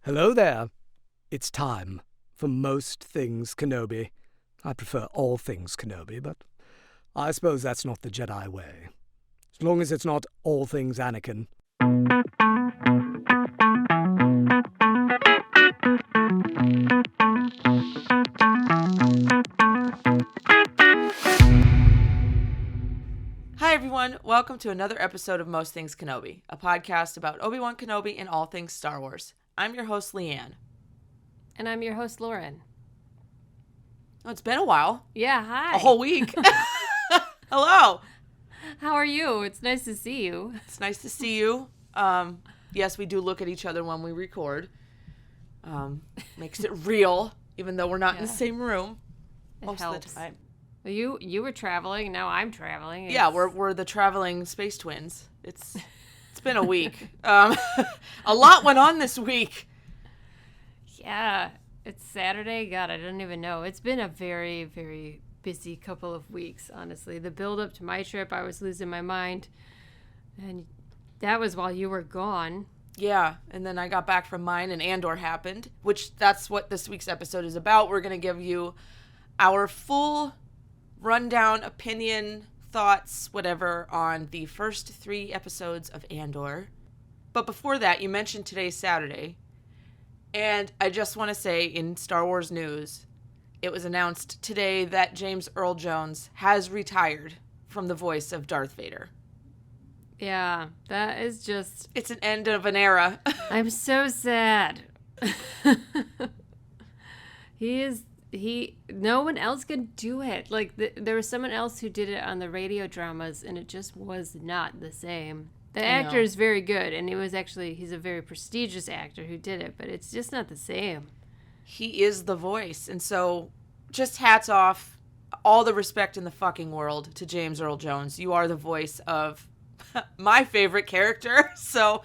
Hello there. It's time for Most Things Kenobi. I prefer all things Kenobi, but I suppose that's not the Jedi way. As long as it's not all things Anakin. Hi everyone, welcome to another episode of Most Things Kenobi, a podcast about Obi-Wan Kenobi and all things Star Wars. I'm your host, Leanne. And I'm your host, Lauren. Oh, it's been a while. Yeah, hi. A whole week. Hello. How are you? It's nice to see you. It's nice to see you. Yes, we do look at each other when we record. Makes it real, even though we're not in the same room most of the time. You were traveling, now I'm traveling. Yeah, we're the traveling space twins. It's been a week. A lot went on this week. Yeah, it's Saturday. God, I don't even know. It's been a very, very busy couple of weeks, honestly. The build up to my trip, I was losing my mind. And that was while you were gone. Yeah, and then I got back from mine and Andor happened, which that's what this week's episode is about. We're going to give you our full rundown, opinion, thoughts, whatever, on the first 3 episodes of Andor. But before that, you mentioned today's Saturday. And I just want to say, in Star Wars news, it was announced today that James Earl Jones has retired from the voice of Darth Vader. Yeah, that is just... It's an end of an era. I'm so sad. No one else can do it. Like, there was someone else who did it on the radio dramas, and it just was not the same. The actor is very good, and he's a very prestigious actor who did it, but it's just not the same. He is the voice, and so just hats off, all the respect in the fucking world to James Earl Jones. You are the voice of my favorite character, so,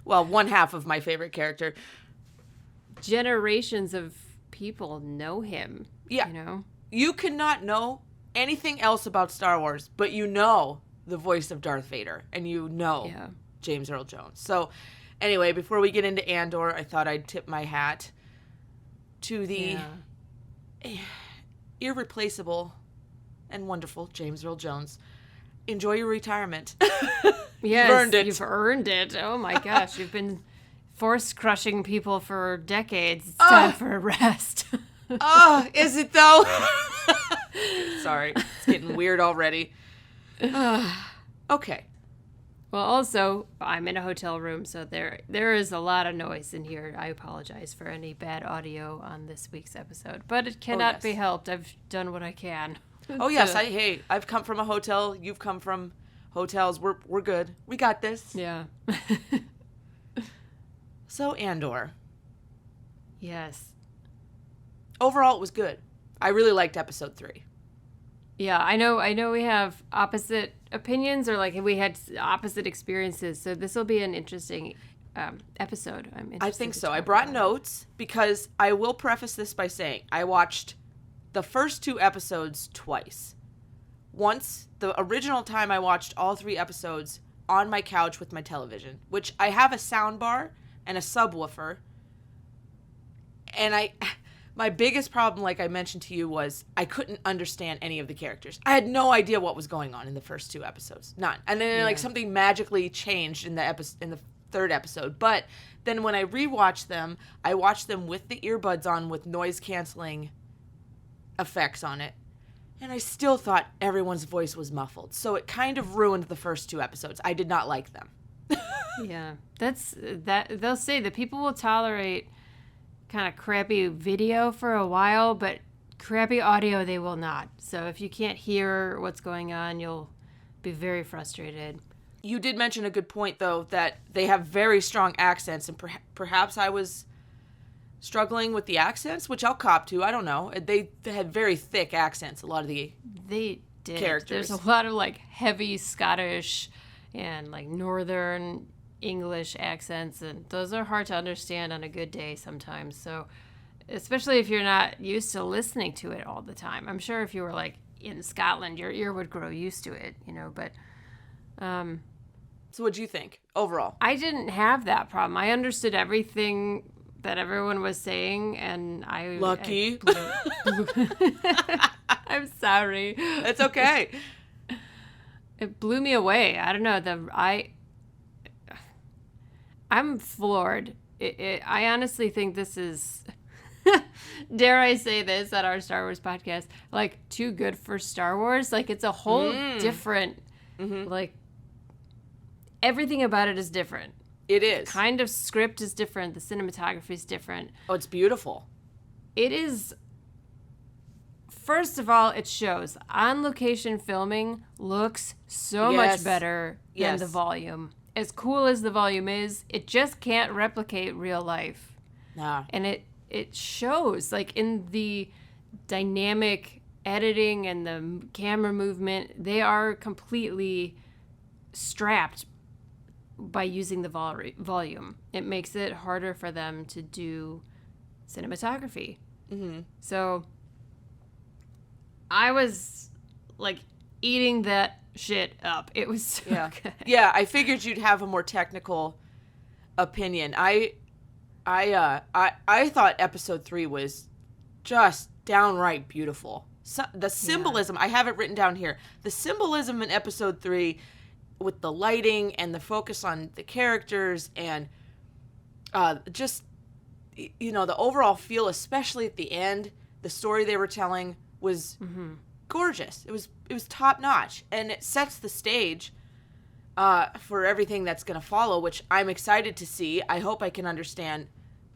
well, one half of my favorite character. Generations of people know him. Yeah. You know? You cannot know anything else about Star Wars, but you know the voice of Darth Vader, and you know James Earl Jones. So, anyway, before we get into Andor, I thought I'd tip my hat to the irreplaceable and wonderful James Earl Jones. Enjoy your retirement. Yes, you've earned it. You've earned it. Oh my gosh, you've been force crushing people for decades. It's time for a rest. Is it though? Sorry, it's getting weird already. Okay. Well, also, I'm in a hotel room, so there is a lot of noise in here. I apologize for any bad audio on this week's episode, but it cannot be helped. I've done what I can. Oh yes, I've come from a hotel. You've come from hotels. We're good. We got this. Yeah. So Andor. Yes. Overall, it was good. I really liked episode 3. Yeah, I know we have opposite opinions, or like we had opposite experiences. So this will be an interesting episode. I think so. I brought notes because I will preface this by saying I watched the first 2 episodes twice. Once, the original time I watched all 3 episodes on my couch with my television, which I have a sound bar and a subwoofer. And my biggest problem, like I mentioned to you, was I couldn't understand any of the characters. I had no idea what was going on in the first 2 episodes. None. And then like something magically changed in the 3rd episode. But then when I rewatched them, I watched them with the earbuds on with noise canceling effects on it. And I still thought everyone's voice was muffled. So it kind of ruined the first 2 episodes. I did not like them. Yeah. They'll say that people will tolerate kind of crappy video for a while, but crappy audio they will not. So if you can't hear what's going on, you'll be very frustrated. You did mention a good point, though, that they have very strong accents, and perhaps I was struggling with the accents, which I'll cop to. I don't know. They had very thick accents, a lot of the characters. There's a lot of like heavy Scottish and like northern English accents, and those are hard to understand on a good day sometimes. So especially if you're not used to listening to it all the time. I'm sure if you were like in Scotland, your ear would grow used to it, but So what'd you think overall? I didn't have that problem. I understood everything that everyone was saying, and Lucky. I'm sorry. It's okay. It blew me away. I don't know. I'm floored. I honestly think this is, dare I say this at our Star Wars podcast, like too good for Star Wars. Like it's a whole different, like everything about it is different. It is. Kind of script is different. The cinematography is different. Oh, it's beautiful. It is. First of all, it shows on-location filming looks so much better than the volume. As cool as the volume is, it just can't replicate real life. Nah. And it shows, like, in the dynamic editing and the camera movement, they are completely strapped by using the volume. It makes it harder for them to do cinematography. Mm-hmm. So I was like eating that shit up. It was so good. Yeah, I figured you'd have a more technical opinion. I thought episode 3 was just downright beautiful. So, the symbolism, I have it written down here. The symbolism in episode 3 with the lighting and the focus on the characters and just, you know, the overall feel, especially at the end, the story they were telling was gorgeous. It was top notch, and it sets the stage for everything that's going to follow, which I'm excited to see. I hope I can understand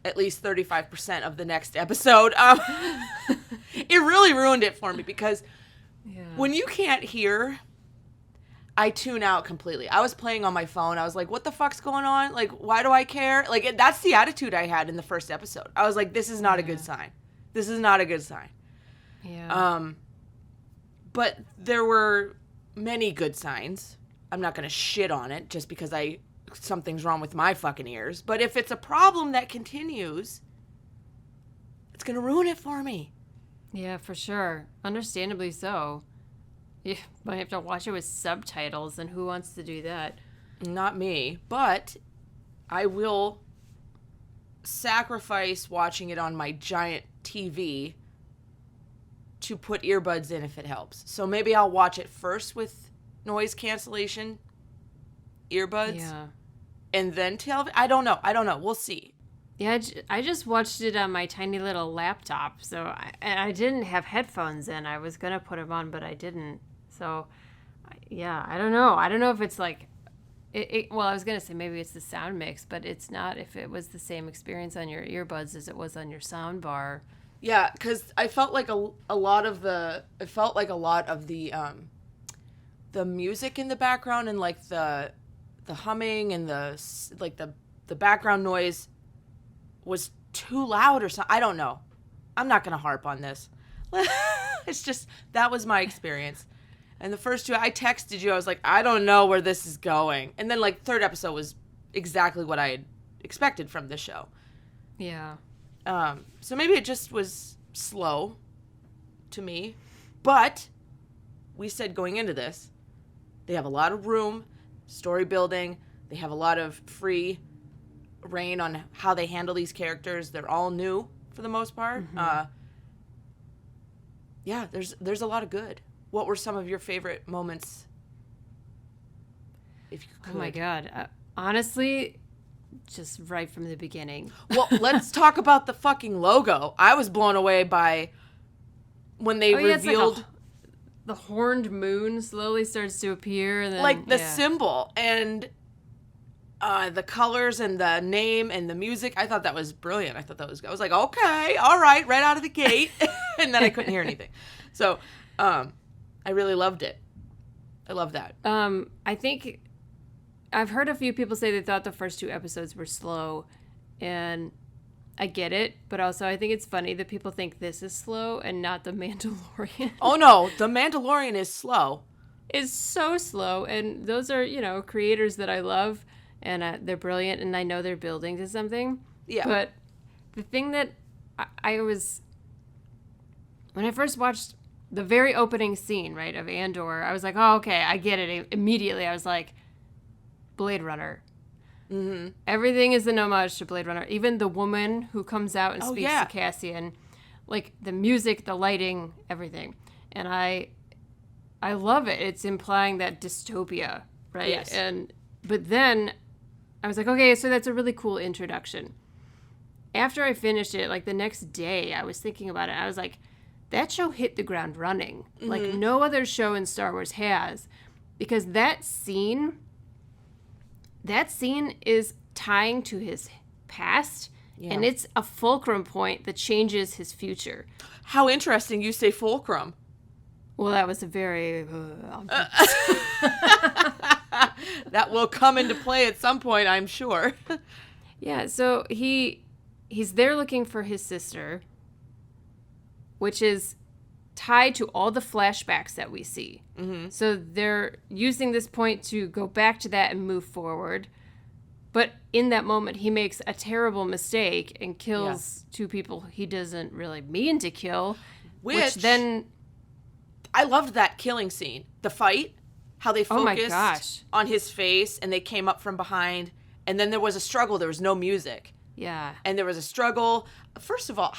at least 35% of the next episode. It really ruined it for me because when you can't hear, I tune out completely. I was playing on my phone. I was like, what the fuck's going on? Like, why do I care? Like, that's the attitude I had in the first episode. I was like, this is not a good sign. This is not a good sign. Yeah. But there were many good signs. I'm not going to shit on it just because something's wrong with my fucking ears. But if it's a problem that continues, it's going to ruin it for me. Yeah, for sure. Understandably so. You might have to watch it with subtitles, and who wants to do that? Not me. But I will sacrifice watching it on my giant TV to put earbuds in if it helps. So maybe I'll watch it first with noise cancellation earbuds. Yeah. And then I don't know. We'll see. Yeah, I just watched it on my tiny little laptop, so I didn't have headphones in. I was going to put them on, but I didn't. So, yeah, I don't know. I don't know if it's like, well, I was going to say maybe it's the sound mix, but it's not if it was the same experience on your earbuds as it was on your sound bar. Yeah, because I felt like a lot of the music in the background and like the humming and the background noise was too loud or something. I don't know. I'm not going to harp on this. It's just, that was my experience. And the first two, I texted you. I was like, I don't know where this is going. And then like third episode was exactly what I had expected from this show. Yeah. So maybe it just was slow to me. But we said going into this, they have a lot of room, story building. They have a lot of free reign on how they handle these characters. They're all new for the most part. Yeah, there's a lot of good. What were some of your favorite moments? If you could. Oh my God. Honestly, just right from the beginning. Well, let's talk about the fucking logo. I was blown away by when they revealed... Like the horned moon slowly starts to appear. And then, like the symbol and the colors and the name and the music. I thought that was brilliant. I was like, okay, all right out of the gate. And then I couldn't hear anything. So I really loved it. I love that. I think I've heard a few people say they thought the first 2 episodes were slow, and I get it, but also I think it's funny that people think this is slow and not The Mandalorian. Oh no, The Mandalorian is slow. It's so slow, and those are, creators that I love, and they're brilliant, and I know they're building to something. Yeah. But the thing that I was, when I first watched the very opening scene, right, of Andor, I was like, oh, okay, I get it. Immediately, I was like, Blade Runner. Everything is an homage to Blade Runner. Even the woman who comes out and speaks to Cassian, like the music, the lighting, everything. And I love it. It's implying that dystopia, right? Yes. But then I was like, okay, so that's a really cool introduction. After I finished it, like the next day, I was thinking about it. I was like, that show hit the ground running. Like no other show in Star Wars has. Because that scene is tying to his past, and it's a fulcrum point that changes his future. How interesting you say fulcrum. Well, that was a very... That will come into play at some point, I'm sure. Yeah, so he's there looking for his sister, which is tied to all the flashbacks that we see. So they're using this point to go back to that and move forward. But in that moment, he makes a terrible mistake and kills two people he doesn't really mean to kill. Which then... I loved that killing scene. The fight, how they focused on his face and they came up from behind. And then there was a struggle. There was no music. Yeah. And there was a struggle. First of all,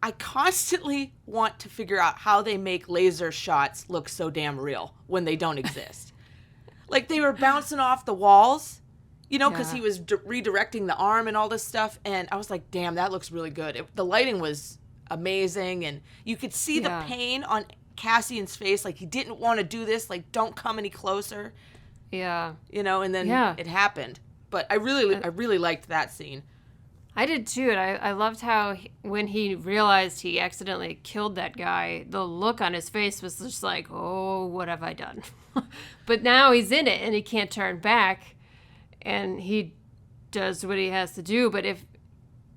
I constantly want to figure out how they make laser shots look so damn real when they don't exist. Like they were bouncing off the walls, because he was redirecting the arm and all this stuff. And I was like, damn, that looks really good. The lighting was amazing. And you could see the pain on Cassian's face. Like he didn't want to do this. Like, don't come any closer. Yeah. And then it happened. But I really liked that scene. I did too, and I loved how when he realized he accidentally killed that guy, the look on his face was just like, oh, what have I done? But now he's in it, and he can't turn back, and he does what he has to do, but if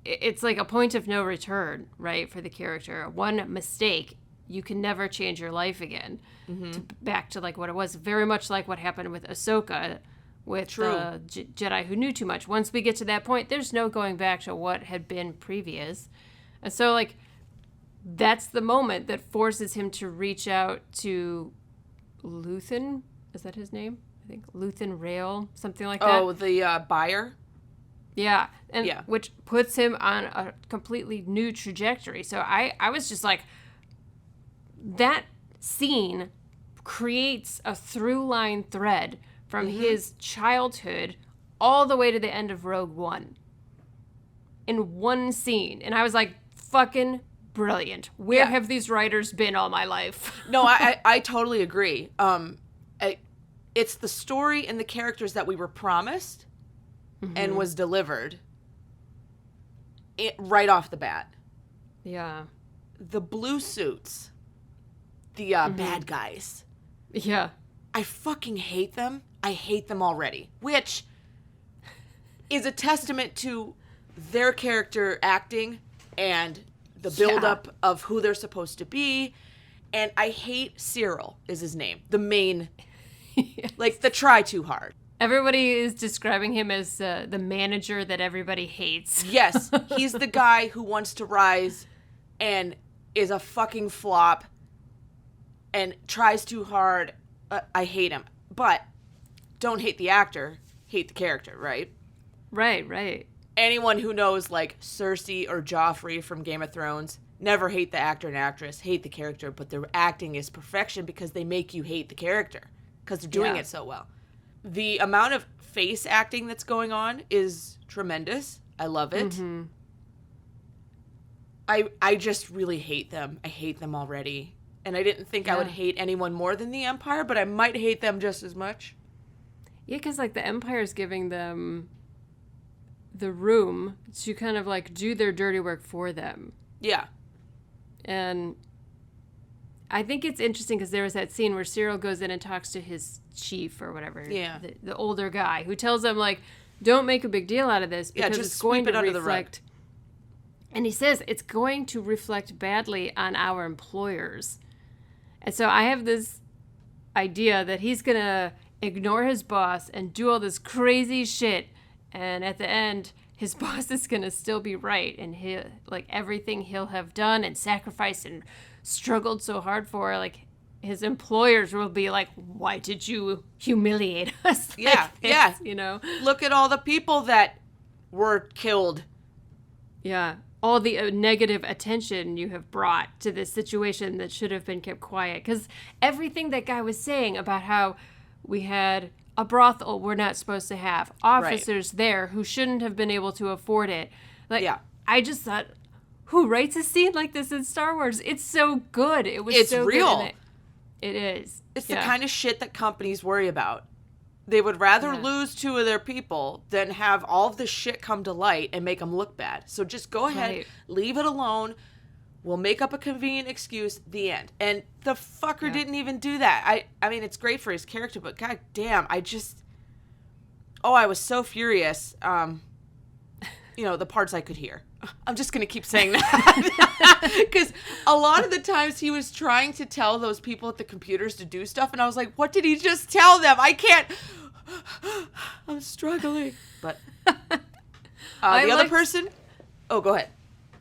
it's like a point of no return, right, for the character. One mistake, you can never change your life again. Back to like what it was, very much like what happened with Ahsoka, with the Jedi who knew too much. Once we get to that point, there's no going back to what had been previous. And so, like, that's the moment that forces him to reach out to Luthen. Is that his name? I think Luthen Rail, something like that. Oh, the buyer? Yeah. Which puts him on a completely new trajectory. So I was just like, that scene creates a through line thread from his childhood all the way to the end of Rogue One in one scene. And I was like, fucking brilliant. Where have these writers been all my life? No, I totally agree. It's the story and the characters that we were promised and was delivered right off the bat. Yeah. The blue suits, the bad guys. Yeah. I fucking hate them. I hate them already, which is a testament to their character acting and the buildup of who they're supposed to be. And I hate Cyril is his name. The main, like the try too hard. Everybody is describing him as the manager that everybody hates. Yes, he's the guy who wants to rise and is a fucking flop and tries too hard. I hate him. But don't hate the actor, hate the character, right? Right. Anyone who knows, like, Cersei or Joffrey from Game of Thrones, never hate the actor and actress, hate the character, but their acting is perfection because they make you hate the character because they're doing it so well. The amount of face acting that's going on is tremendous. I love it. I just really hate them. I hate them already. And I didn't think I would hate anyone more than the Empire, but I might hate them just as much. Yeah, because, like, the Empire's giving them the room to kind of, like, do their dirty work for them. Yeah. And I think it's interesting because there was that scene where Cyril goes in and talks to his chief or whatever. Yeah. The older guy who tells them, like, don't make a big deal out of this because just it's going sweep it to under the reflect... And he says it's going to reflect badly on our employers. And so I have this idea that he's going to ignore his boss and do all this crazy shit. And at the end, his boss is going to still be right. And he, like, everything he'll have done and sacrificed and struggled so hard for, like, his employers will be like, why did you humiliate us like Yeah, this? yeah. You know? Look at all the people that were killed. Yeah. All the negative attention you have brought to this situation that should have been kept quiet. Because everything that guy was saying about how we had a brothel we're not supposed to have, officers there who shouldn't have been able to afford it. Like, Yeah. I just thought, who writes a scene like this in Star Wars? It's so good. It's so real. good. It is. It's the kind of shit that companies worry about. They would rather Yeah. lose 2 of their people than have all of this shit come to light and make them look bad. So just go ahead, Right. leave it alone. We'll make up a convenient excuse, the end. And the fucker didn't even do that. I mean, it's great for his character, but god damn, I was so furious. The parts I could hear. I'm just going to keep saying that. Because a lot of the times he was trying to tell those people at the computers to do stuff, and I was like, what did he just tell them? I can't. I'm struggling. But the other person. Oh, go ahead.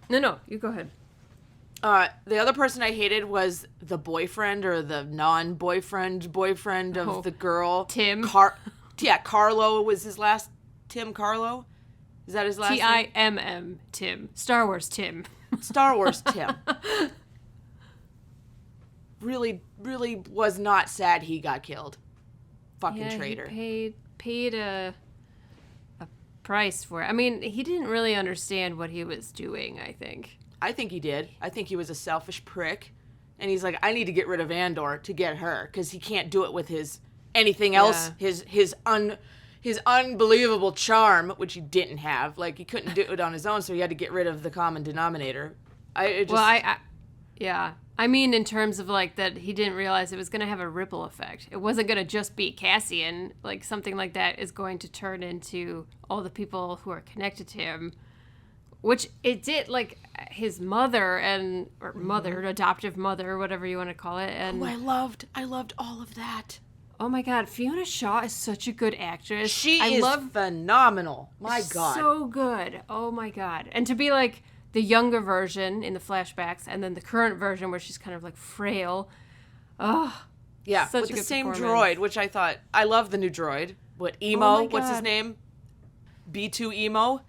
No, you go ahead. The other person I hated was the boyfriend or the non-boyfriend of the girl. Tim. Carlo was his last. Tim Carlo? Is that his last name? Timm, Tim. Star Wars Tim. Star Wars Tim. Really, really was not sad he got killed. Fucking traitor. He paid a price for it. I mean, he didn't really understand what he was doing, I think. I think he did. I think he was a selfish prick. And he's like, I need to get rid of Andor to get her. Because he can't do it with his anything else. His unbelievable charm, which he didn't have. Like, he couldn't do it on his own, so he had to get rid of the common denominator. I mean, in terms of, like, that he didn't realize it was going to have a ripple effect. It wasn't going to just be Cassian. Like, something like that is going to turn into all the people who are connected to him. Which it did, like, his mother adoptive mother, whatever you want to call it. And I loved all of that. oh my God, Fiona Shaw is such a good actress. She is phenomenal. My God. So good. Oh my God. And to be like the younger version in the flashbacks and then the current version where she's kind of like frail. Oh, yeah, such with a the good same performance. droid, which I thought, I love the new droid. What, Emo? Oh my What's his God. name? B2 Emo?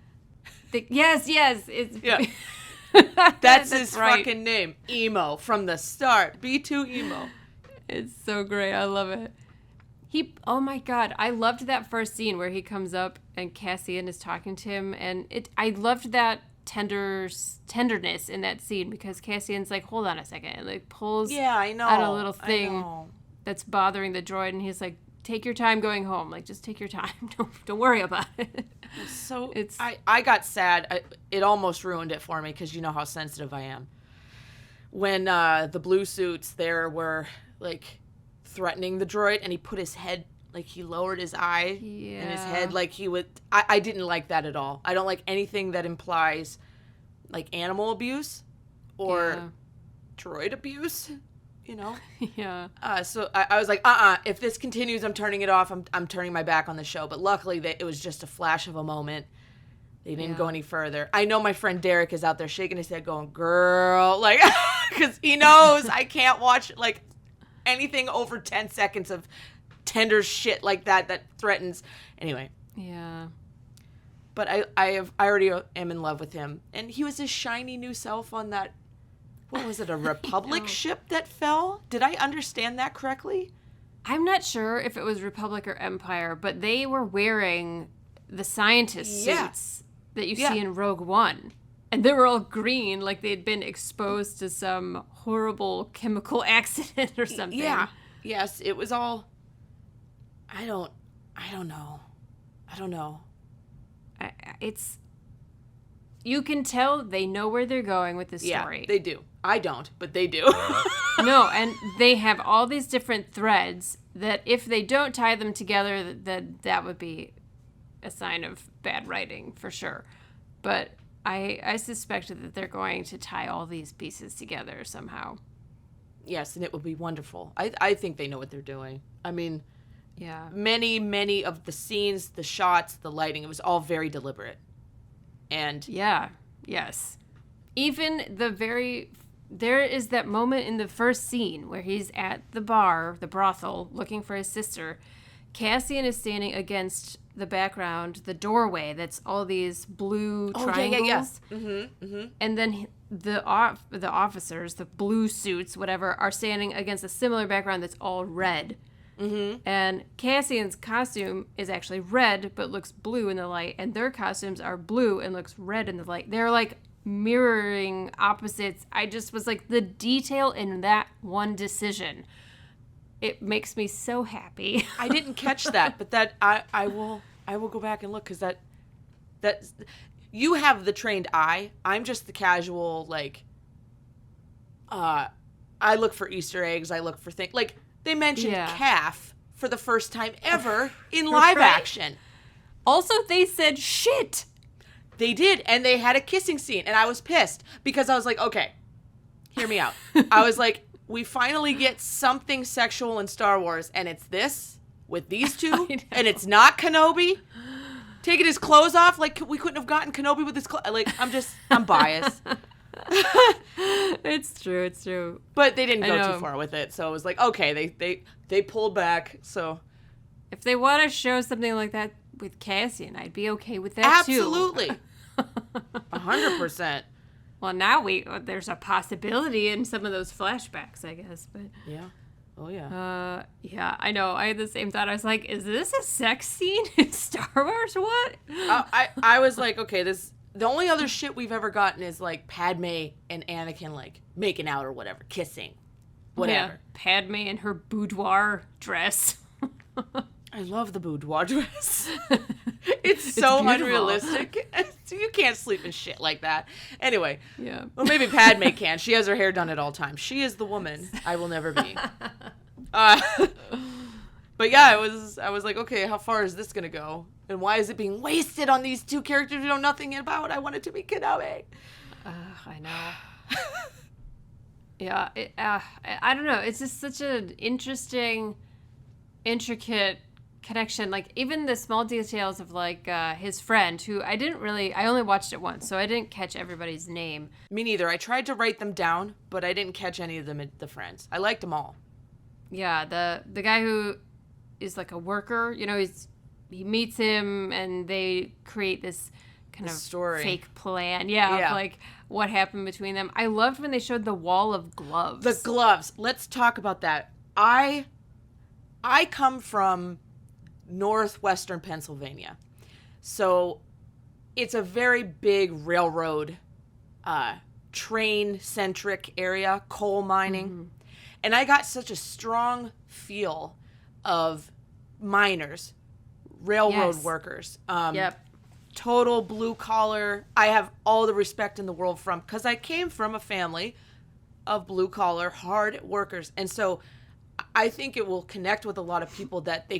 Yes. It's, Yeah. That's That's his right. fucking name. Emo. From the start. B2 Emo. It's so great. I love it. Oh my God. I loved that first scene where he comes up and Cassian is talking to him. And I loved that tenderness in that scene because Cassian's like, hold on a second. And like pulls I know. out a little I thing know. that's bothering the droid. And he's like, take your time going home. Like, just take your time. Don't worry about it. So It's- I got sad. It almost ruined it for me because you know how sensitive I am. When the blue suits there were like threatening the droid and he put his head, like he lowered his eye and his head like he would. I didn't like that at all. I don't like anything that implies like animal abuse or droid abuse. You know? Yeah. So I was like, if this continues, I'm turning it off. I'm turning my back on the show. But luckily, it was just a flash of a moment. They didn't go any further. I know my friend Derek is out there shaking his head going, girl, like, because he knows I can't watch, like, anything over 10 seconds of tender shit like that threatens. Anyway. Yeah. But I already am in love with him. And he was his shiny new self on that. What was it, a Republic ship that fell? Did I understand that correctly? I'm not sure if it was Republic or Empire, but they were wearing the scientist suits that you see in Rogue One. And they were all green, like they'd been exposed to some horrible chemical accident or something. Yeah. Yes, it was all... I don't know. It's... You can tell they know where they're going with this story. Yeah, they do. I don't, but they do. No, and they have all these different threads that if they don't tie them together, that would be a sign of bad writing for sure. But I suspected that they're going to tie all these pieces together somehow. Yes, and it would be wonderful. I think they know what they're doing. I mean, Yeah. many of the scenes, the shots, the lighting, it was all very deliberate. And Yeah. Yes. Even the very there is that moment in the first scene where he's at the bar, the brothel, looking for his sister. Cassian is standing against the background, the doorway that's all these blue triangles. And then the officers, the blue suits, whatever, are standing against a similar background that's all red. And Cassian's costume is actually red but looks blue in the light, and their costumes are blue and looks red in the light. They're like mirroring opposites. I just was like, the detail in that one decision, it makes me so happy. I didn't catch that, but that I will go back and look, because that you have the trained eye. I'm just the casual, like, I look for Easter eggs. I look for things like they mentioned calf for the first time ever in live action. Also, they said shit. They did, and they had a kissing scene, and I was pissed because I was like, okay, hear me out. I was like, we finally get something sexual in Star Wars, and it's this with these two, and it's not Kenobi taking his clothes off. Like, we couldn't have gotten Kenobi with his clothes. Like, I'm biased. It's true. But they didn't go too far with it, so it was like, okay, they pulled back. So if they want to show something like that with Cassian, I'd be okay with that too. Absolutely. 100%. Well, now there's a possibility in some of those flashbacks, I guess. But yeah. Oh, yeah. Yeah, I know. I had the same thought. I was like, is this a sex scene in Star Wars? What? I was like, okay, the only other shit we've ever gotten is, like, Padme and Anakin, like, making out or whatever, kissing, whatever. Yeah, Padme in her boudoir dress. I love the boudoir dress. It's so unrealistic. You can't sleep in shit like that. Anyway. Yeah. Well, maybe Padme can. She has her hair done at all times. She is the woman I will never be. But yeah, I was like, okay, how far is this going to go? And why is it being wasted on these two characters we know nothing about? I want it to be Kenobi. I know. Yeah. I don't know. It's just such an interesting, intricate connection. Like, even the small details of, like, his friend, who I only watched it once, so I didn't catch everybody's name. Me neither. I tried to write them down, but I didn't catch any of them, the friends. I liked them all. Yeah, the guy who is like a worker, you know, he meets him and they create this kind of story. Fake plan. Yeah, of like what happened between them. I loved when they showed the wall of gloves. The gloves. Let's talk about that. I come from northwestern Pennsylvania. So it's a very big railroad, train-centric area, coal mining. Mm-hmm. And I got such a strong feel of miners, railroad workers. Total blue collar. I have all the respect in the world because I came from a family of blue collar, hard workers. And so I think it will connect with a lot of people that they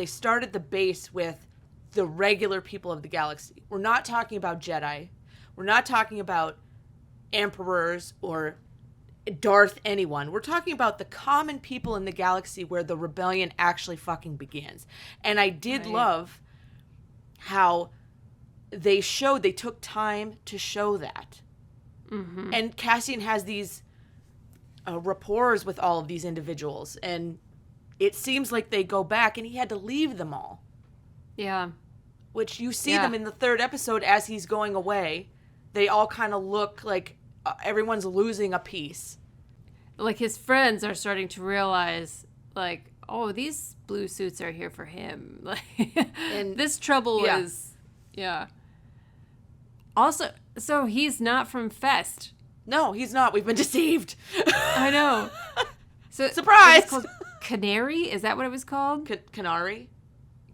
started the base with the regular people of the galaxy. We're not talking about Jedi. We're not talking about emperors or Darth anyone. We're talking about the common people in the galaxy where the rebellion actually fucking begins. And I did love how they took time to show that. Mm-hmm. And Cassian has these rapports with all of these individuals, and it seems like they go back, and he had to leave them all. Yeah. Which you see them in the third episode as he's going away. They all kind of look like everyone's losing a piece. Like, his friends are starting to realize, like, oh, these blue suits are here for him. Like, and this trouble is, Also, so he's not from Fest. No, he's not. We've been deceived. I know. So surprise! It's called Canary? Is that what it was called? Canary?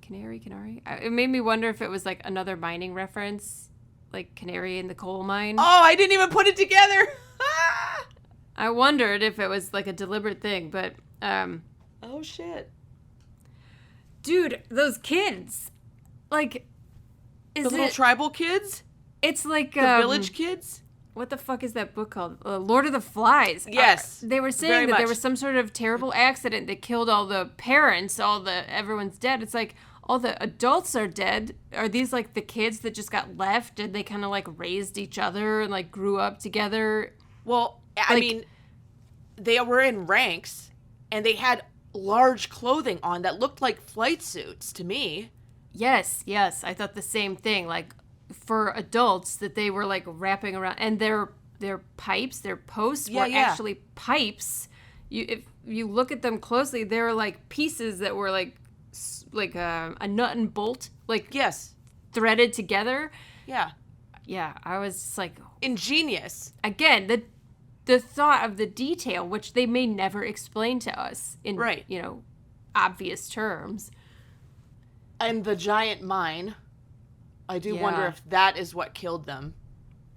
Canary? It made me wonder if it was, like, another mining reference. Like, canary in the coal mine. Oh, I didn't even put it together. I wondered if it was, like, a deliberate thing, but... Oh, shit. Dude, those kids. Like, the little tribal kids? It's like... The village kids? What the fuck is that book called? Lord of the Flies. Yes. They were saying that there was some sort of terrible accident that killed all the parents, everyone's dead. It's like, all the adults are dead. Are these, like, the kids that just got left and they kind of, like, raised each other and, like, grew up together? Well, I mean, they were in ranks, and they had large clothing on that looked like flight suits to me. Yes, I thought the same thing. Like for adults, that they were like wrapping around, and their pipes, their posts were actually pipes. If you look at them closely, they're like pieces that were like a nut and bolt, like threaded together. Yeah, I was just like, ingenious. Again, the thought of the detail, which they may never explain to us in obvious terms. And the giant mine, I do wonder if that is what killed them.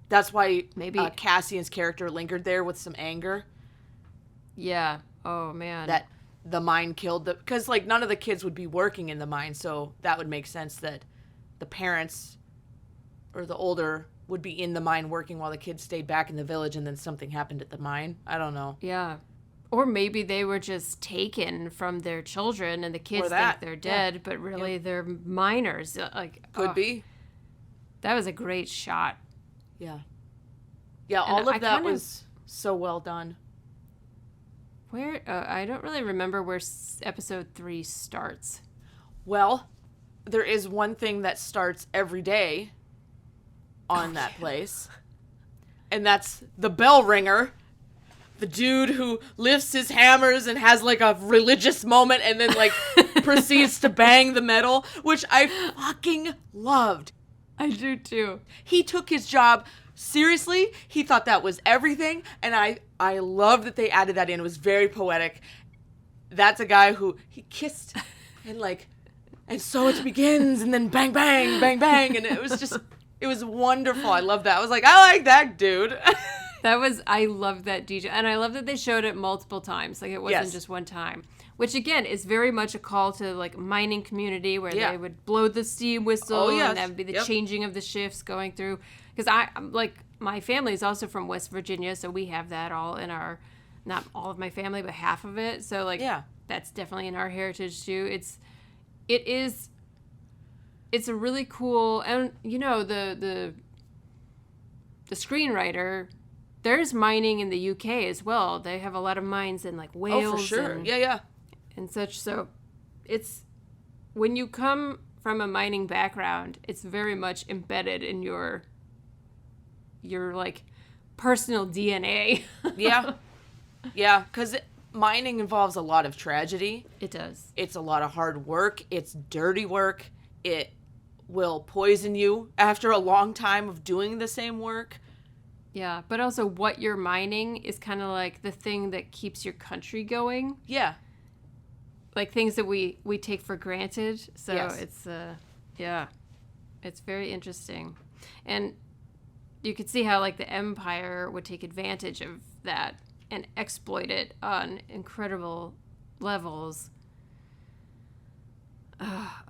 That's why maybe Cassian's character lingered there with some anger. Yeah. Oh, man. That the mine killed them. Because, like, none of the kids would be working in the mine, so that would make sense that the parents or the older would be in the mine working while the kids stayed back in the village, and then something happened at the mine. I don't know. Yeah. Or maybe they were just taken from their children and the kids think they're dead, but really they're minors. Could be. That was a great shot. Yeah. Yeah, all of that was so well done. Where I don't really remember where episode 3 starts. Well, there is one thing that starts every day on that place. And that's the bell ringer. The dude who lifts his hammers and has like a religious moment and then like proceeds to bang the metal, which I fucking loved. I do too. He took his job seriously. He thought that was everything. And I love that they added that in. It was very poetic. That's a guy who he kissed and like, and so it begins and then bang, bang, bang, bang. And it was wonderful. I love that. I was like, I like that dude. I love that detail. And I love that they showed it multiple times. Like it wasn't just one time. Which again is very much a call to like mining community where they would blow the steam whistle and that would be the changing of the shifts going through. Because my family is also from West Virginia, so we have that all in our, not all of my family, but half of it. So like that's definitely in our heritage too. It's a really cool, and you know the screenwriter. There's mining in the UK as well. They have a lot of mines in like Wales. Oh, for sure. And such. So it's, when you come from a mining background, it's very much embedded in your like personal DNA. Yeah, because mining involves a lot of tragedy. It does. It's a lot of hard work. It's dirty work. It will poison you after a long time of doing the same work. Yeah, but also what you're mining is kind of like the thing that keeps your country going. Yeah. Like things that we take for granted. So it's, it's very interesting. And you could see how like the Empire would take advantage of that and exploit it on incredible levels.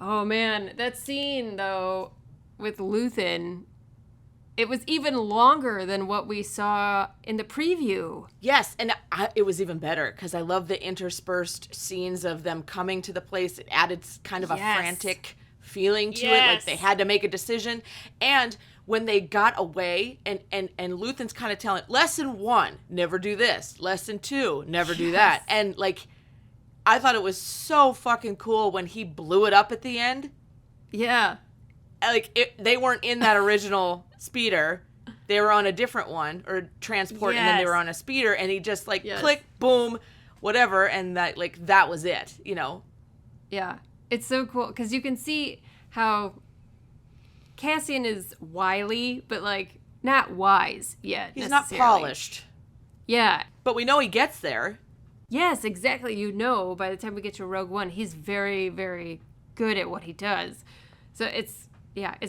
Oh man, that scene though with Luthen, it was even longer than what we saw in the preview. Yes, and it was even better because I love the interspersed scenes of them coming to the place. It added kind of a frantic feeling to it, like they had to make a decision. And when they got away, and Luthen's kind of telling, lesson 1, never do this. Lesson 2, never do that. And like, I thought it was so fucking cool when he blew it up at the end. Yeah. Like, they weren't in that original speeder. They were on a different one, or transport, and then they were on a speeder, and he just, like, click, boom, whatever, and that, like, that was it, you know? Yeah. It's so cool, because you can see how Cassian is wily, but, like, not wise yet. He's not polished. Yeah. But we know he gets there. Yes, exactly. You know, by the time we get to Rogue One, he's very, very good at what he does. So it's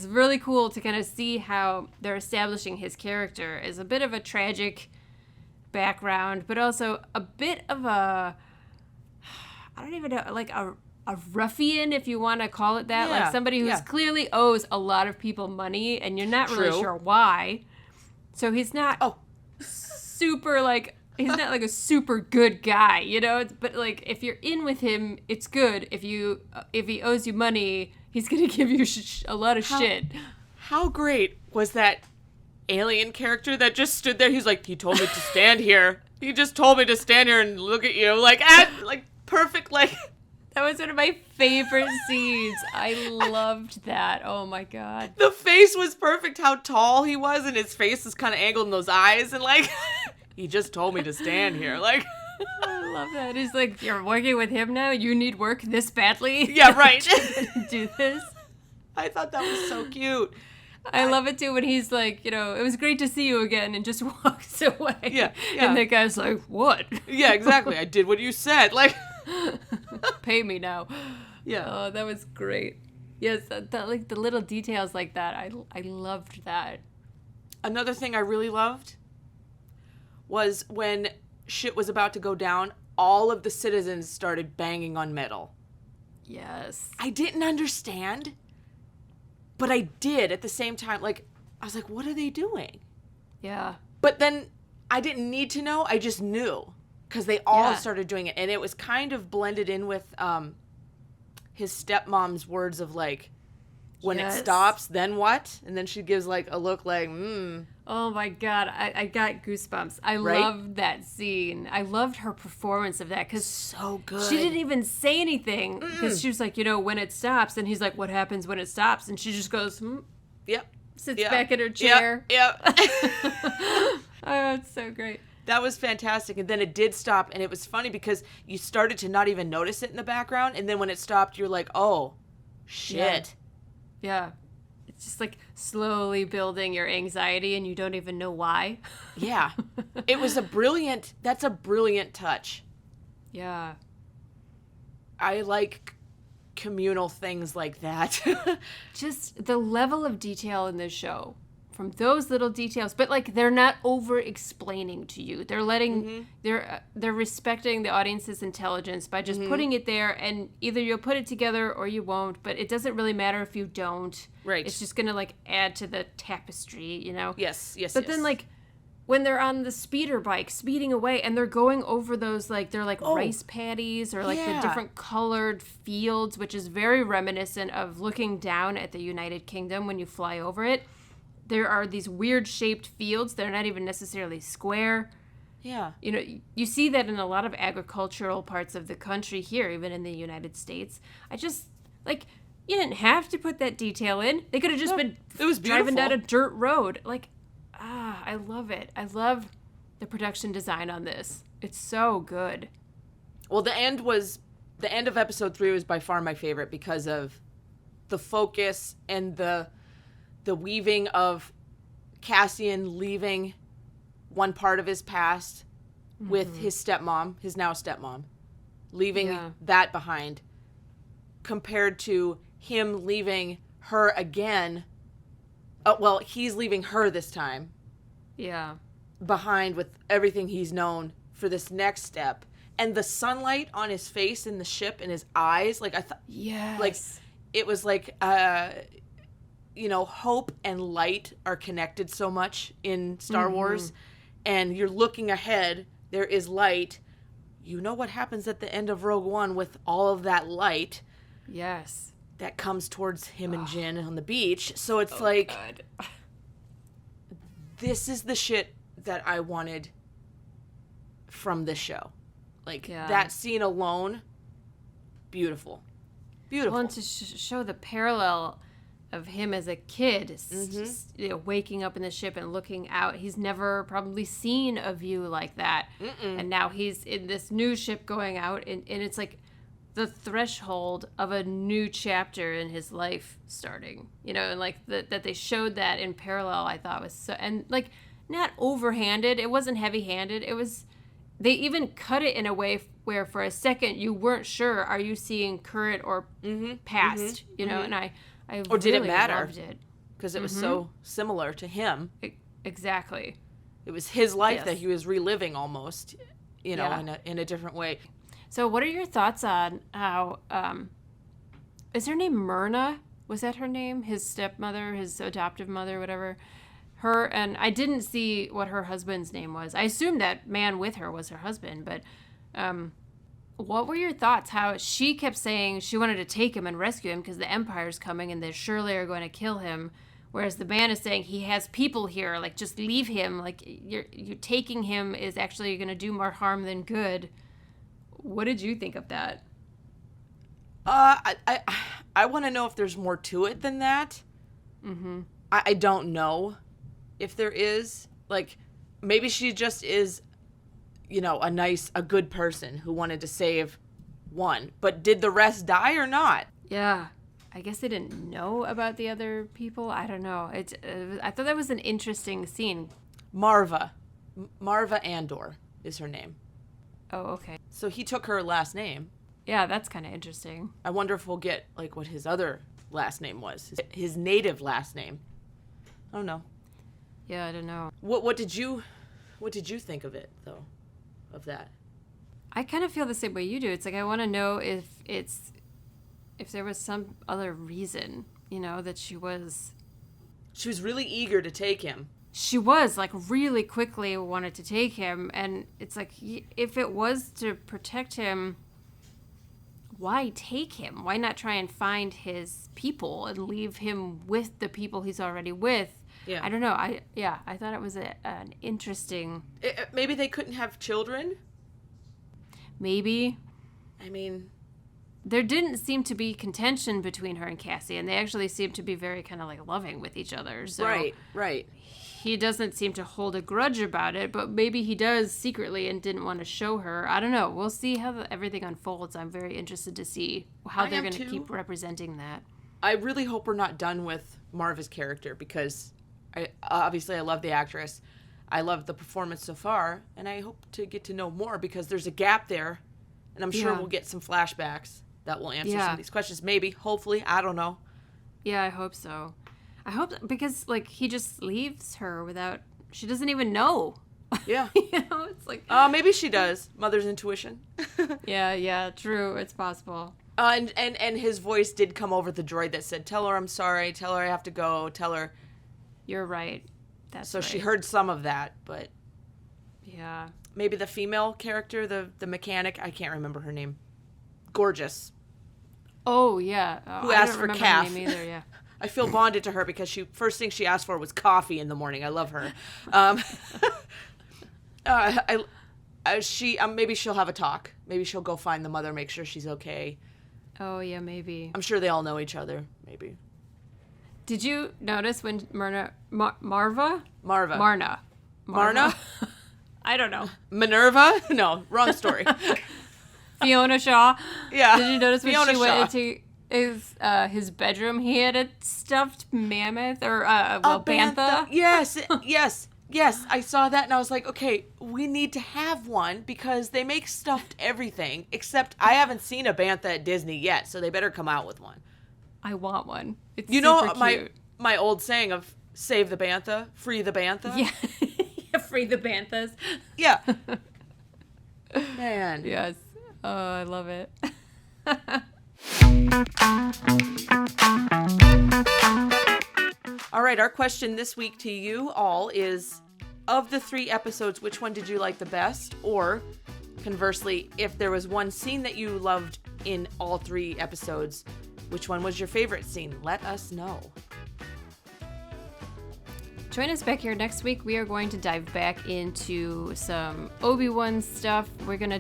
really cool to kind of see how they're establishing his character as a bit of a tragic background, but also a bit of a, I don't even know, like a ruffian, if you want to call it that. Like somebody who's clearly owes a lot of people money, and you're not really sure why. So he's not super, like, he's not like a super good guy, you know? But like, if you're in with him, it's good. If he owes you money, he's gonna give you a lot of shit. How great was that alien character that just stood there. He's like, he told me to stand here. He just told me to stand here and look at you. Like, perfect, like... That was one of my favorite scenes. I loved that. Oh my God. The face was perfect, how tall he was, and his face is kind of angled in those eyes, and like, he just told me to stand here. Like, I love that. He's like, you're working with him now? You need work this badly? yeah, right. Do this? I thought that was so cute. I love it too when he's like, it was great to see you again, and just walks away. Yeah. And the guy's like, what? Yeah, exactly. I did what you said. Like, pay me now. Yeah. Oh, that was great. Yes, like the little details like that. I loved that. Another thing I really loved was when shit was about to go down, all of the citizens started banging on metal. Yes. I didn't understand, but I did at the same time. Like, I was like, what are they doing? Yeah. But then I didn't need to know. I just knew because they all started doing it. And it was kind of blended in with his stepmom's words of like, when it stops, then what? And then she gives like a look like, Oh my God, I got goosebumps. I loved that scene. I loved her performance of that because so good. She didn't even say anything because she was like, when it stops, and he's like, what happens when it stops? And she just goes, Yep. Sits back in her chair. Yep. Oh, it's so great. That was fantastic. And then it did stop, and it was funny because you started to not even notice it in the background, and then when it stopped, you're like, oh, shit. Yeah. It's just like slowly building your anxiety, and you don't even know why. Yeah. It was that's a brilliant touch. Yeah. I like communal things like that. Just the level of detail in this show. From those little details, but like they're not over explaining to you. They're letting they're respecting the audience's intelligence by just putting it there, and either you'll put it together or you won't, but it doesn't really matter if you don't. Right. It's just gonna like add to the tapestry, Yes. But then like when they're on the speeder bike speeding away and they're going over those like they're like rice paddies or like the different colored fields, which is very reminiscent of looking down at the United Kingdom when you fly over it. There are these weird shaped fields. They're not even necessarily square. Yeah. You see that in a lot of agricultural parts of the country here, even in the United States. I just, like, you didn't have to put that detail in. They could have just been driving down a dirt road. Like, I love it. I love the production design on this. It's so good. Well, the end of episode 3 was by far my favorite because of the focus and the weaving of Cassian leaving one part of his past with his stepmom, his now stepmom, leaving that behind, compared to him leaving her again. Well, he's leaving her this time. Yeah. Behind with everything he's known for this next step. And the sunlight on his face in the ship and his eyes, like I thought, like it was like, hope and light are connected so much in Star Wars, and you're looking ahead, there is light. You know what happens at the end of Rogue One with all of that light. Yes. That comes towards him and Jin on the beach. So it's like, God. This is the shit that I wanted from this show. Like, that scene alone, beautiful. Beautiful. Well, and to show the parallel of him as a kid, just, waking up in the ship and looking out. He's never probably seen a view like that. And now he's in this new ship going out, and it's like the threshold of a new chapter in his life starting. And like that they showed that in parallel, I thought was so, and like not overhanded. It wasn't heavy-handed. It was, they even cut it in a way where for a second you weren't sure, are you seeing current or past, and I or did really it matter? Loved it. Because it was so similar to him. Exactly. It was his life that he was reliving almost, in a different way. So what are your thoughts on how, is her name Myrna? Was that her name? His stepmother, his adoptive mother, whatever. Her, and I didn't see what her husband's name was. I assumed that man with her was her husband, but what were your thoughts? How she kept saying she wanted to take him and rescue him because the Empire's coming and they surely are going to kill him Whereas the man is saying he has people here, like just leave him. Like you taking him is actually going to do more harm than good. What did you think of that? I want to know if there's more to it than that. Mm-hmm. I don't know if there is. Like, maybe she just is, a good person who wanted to save one. But did the rest die or not? Yeah. I guess they didn't know about the other people. I don't know. I thought that was an interesting scene. Marva Andor is her name. Oh, okay. So he took her last name. Yeah, that's kind of interesting. I wonder if we'll get, like, what his other last name was. His native last name. I don't know. Yeah, I don't know. What did you think of it, though? Of that? I kind of feel the same way you do. It's like I want to know if there was some other reason, that she was really eager to take him. She was, like, really quickly wanted to take him, and it's like, if it was to protect him, why take him? Why not try and find his people and leave him with the people he's already with? Yeah. I don't know. I thought it was an interesting... Maybe they couldn't have children? Maybe. I mean... There didn't seem to be contention between her and Cassie, and they actually seemed to be very kind of, like, loving with each other. So Right. He doesn't seem to hold a grudge about it, but maybe he does secretly and didn't want to show her. I don't know. We'll see how everything unfolds. I'm very interested to see how they're going to keep representing that. I really hope we're not done with Marva's character, because I love the actress. I love the performance so far, and I hope to get to know more, because there's a gap there, and I'm sure we'll get some flashbacks that will answer some of these questions. Maybe, hopefully, I don't know. Yeah, I hope so. I hope, because, like, he just leaves her without, she doesn't even know. Yeah. It's like... maybe she does. Mother's intuition. Yeah, true. It's possible. And his voice did come over the droid that said, tell her I'm sorry, tell her I have to go, tell her. You're right. That's so right. she heard some of that, but... Yeah. Maybe the female character, the mechanic, I can't remember her name. Gorgeous. Oh, yeah. Who asked for calf. Her name either, yeah. I feel bonded to her because first thing she asked for was coffee in the morning. I love her. Maybe she'll have a talk. Maybe she'll go find the mother, make sure she's okay. Oh, yeah, maybe. I'm sure they all know each other. Maybe. Did you notice when Marna? I don't know. Minerva? No, wrong story. Fiona Shaw. Yeah. Did you notice when Fiona she Shaw. went into his bedroom? He had a stuffed mammoth or bantha. Yes. I saw that and I was like, okay, we need to have one because they make stuffed everything. Except I haven't seen a bantha at Disney yet, so they better come out with one. I want one. It's super super cute. my old saying of save the bantha, free the bantha. Yeah, free the banthas. Yeah. Man. Yes. Oh, I love it. All right, our question this week to you all is, of the 3 episodes, which one did you like the best? Or, conversely, if there was one scene that you loved in all 3 episodes, which one was your favorite scene? Let us know. Join us back here next week. We are going to dive back into some Obi-Wan stuff. We're going to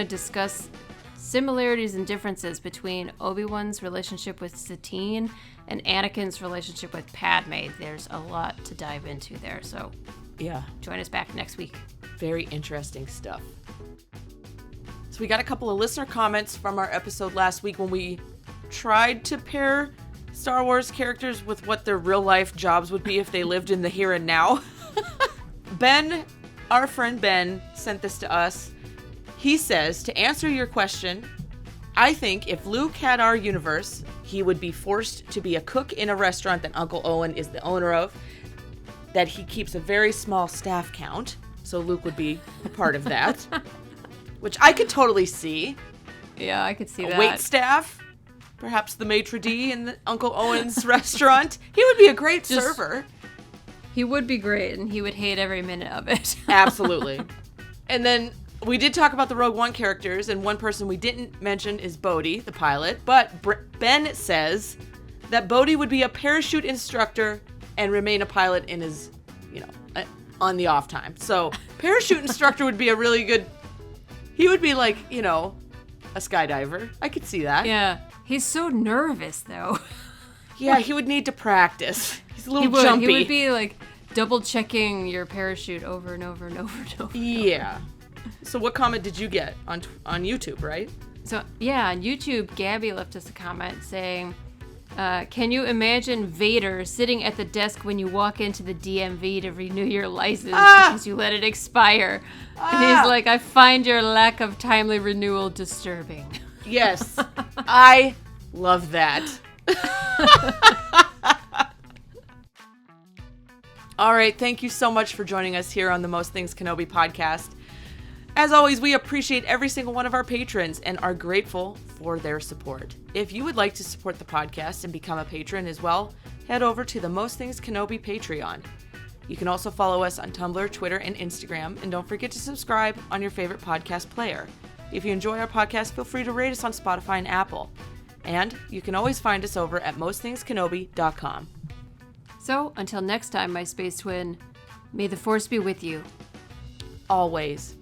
discuss similarities and differences between Obi-Wan's relationship with Satine and Anakin's relationship with Padme. There's a lot to dive into there, so yeah, join us back next week. Very interesting stuff. So we got a couple of listener comments from our episode last week when we tried to pair Star Wars characters with what their real life jobs would be if they lived in the here and now. Ben, our friend Ben, sent this to us. He says, to answer your question, I think if Luke had our universe, he would be forced to be a cook in a restaurant that Uncle Owen is the owner of, that he keeps a very small staff count, so Luke would be a part of that, which I could totally see. Yeah, I could see that. Wait staff, perhaps the maitre d' in the Uncle Owen's restaurant. He would be a great server. He would be great, and he would hate every minute of it. Absolutely. And then we did talk about the Rogue One characters, and one person we didn't mention is Bodhi, the pilot. But Ben says that Bodhi would be a parachute instructor and remain a pilot in his, on the off time. So parachute instructor would be a really good, he would be like, a skydiver. I could see that. Yeah. He's so nervous, though. Yeah, he would need to practice. He's a little jumpy. He would be like double checking your parachute over and over and over and over. Yeah. So what comment did you get on YouTube, right? So, yeah, on YouTube, Gabby left us a comment saying, can you imagine Vader sitting at the desk when you walk into the DMV to renew your license because you let it expire? And he's like, I find your lack of timely renewal disturbing. Yes. I love that. All right. Thank you so much for joining us here on the Most Things Kenobi podcast. As always, we appreciate every single one of our patrons and are grateful for their support. If you would like to support the podcast and become a patron as well, head over to the Most Things Kenobi Patreon. You can also follow us on Tumblr, Twitter, and Instagram, and don't forget to subscribe on your favorite podcast player. If you enjoy our podcast, feel free to rate us on Spotify and Apple. And you can always find us over at mostthinkskenobi.com. So, until next time, my space twin, may the Force be with you. Always.